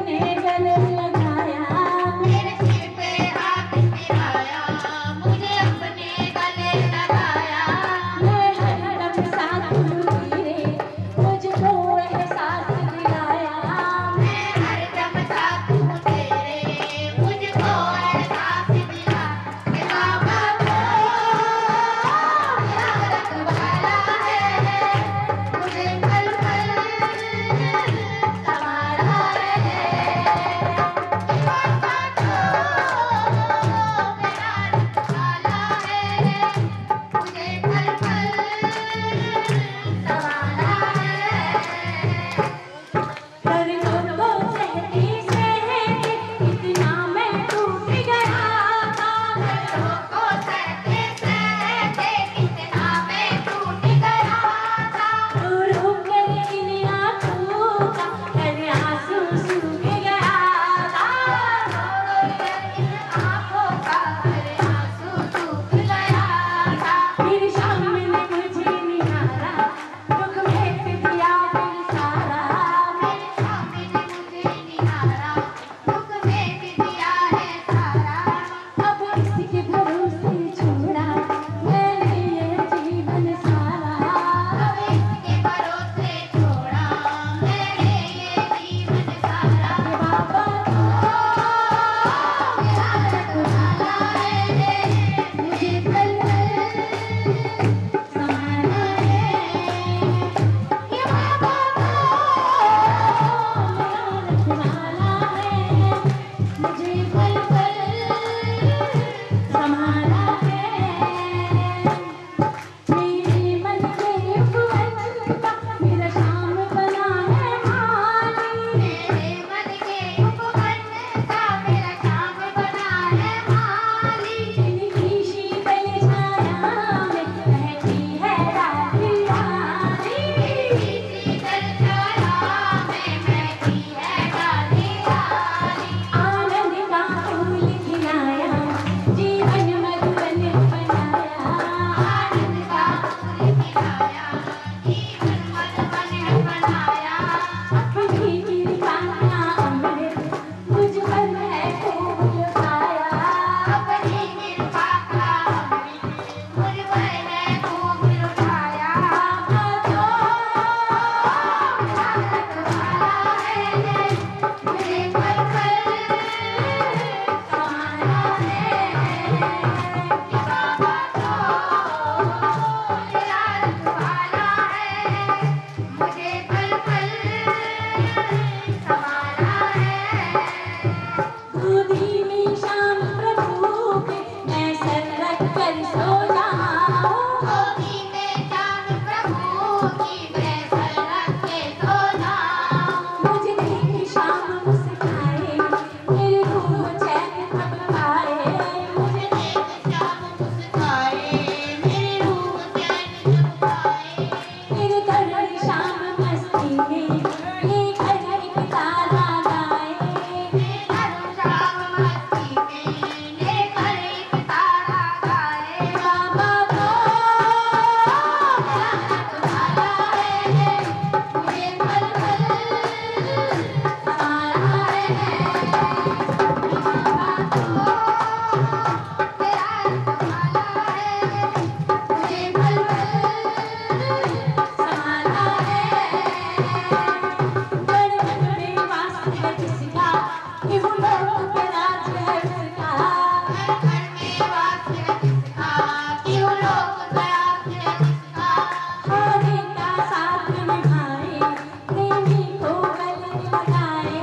अपने गले लगाया मेरे सिर पे हाथ फिराया मुझे अपने गले लगाया मैं हरदम साथ हूँ तेरे मुझको एहसास दिलाया मैं हरदम साथ हूँ तेरे मुझको एहसास दिला कि बाबा तो मेरा रखवाला है मुझे पल पल संभाला है कि बाबा तो मेरा रखवाला है मुझे पल पल संभाला है पर लोगों सहते सहते इतना मैं टूट गया था को सहते सहते कितना मैं टूट गया था रो रो कर इन आँखों का हर आंसू सूख गया था इन आँखों का हर आंसू सूख गया था मेरी शाम ने मुझे निहारा दुख भेंट दिया दिल सारा मेरे स्वामी ने मुझे निहारा दुख भेंट दिया है सारा अब किसी के भरोसे छोड़ा मैंने ये जीवन सारा अब इसके भरोसे छोड़ा मैंने ये जीवन सारा बाबा मेरा रखवाला है मुझे पल पल संभाला है कि बाबा रखवाला है मुझे पल पल संभाला है मेरे मन के उपवन का मेरा शाम बना है माली मेरे मन के उपवन का मेरा श्याम बना है माली इनकी शीतल छाया में रहती है राधी रानी शीतल छाया में बैठी है राधी रानी आनंद का फूल खिलाया जीवन मधुबन बनाया आनंद का फूल खिलाया जीवन मधुबन बनाया अपनी कृपा का अमृत मुझ पर है खूब लुटाया अपनी कृपा का अमृत मुझ पर है खूब लुटाया बाबा मेरा रखवाला है मुझे पल पल संभाला है कि बाबा तो मेरा रखवाला है मुझे पल पल संभाला है गोदी में शाम प्रभु के मैं सर रख कर सो जाऊं गोदी में जान प्रभु की मैं सर रख के सो जाऊं मुझे देख शाम मुस्काए मेरी रूह चैन अब पाए मुझे देख श्याम मुस्काए मेरी रूह चैन जब पाए तेरे दर शाम मस्ती में ये घर एक तारा गाए हर शाम मस्ती में लेकर एक तारा गाए बाबा तो मेरा रखवाला है मुझे पल पल संभाला है बाबा तो मेरा रखवाला है मुझे पल पल संभाला है बड़े बड़े वास है किसका कि वो लोग पे राज है उसका घर में वास है किसका कि वो लोग दयाल है किसका हरे का साथ निभाए प्रेमी को गले लगाए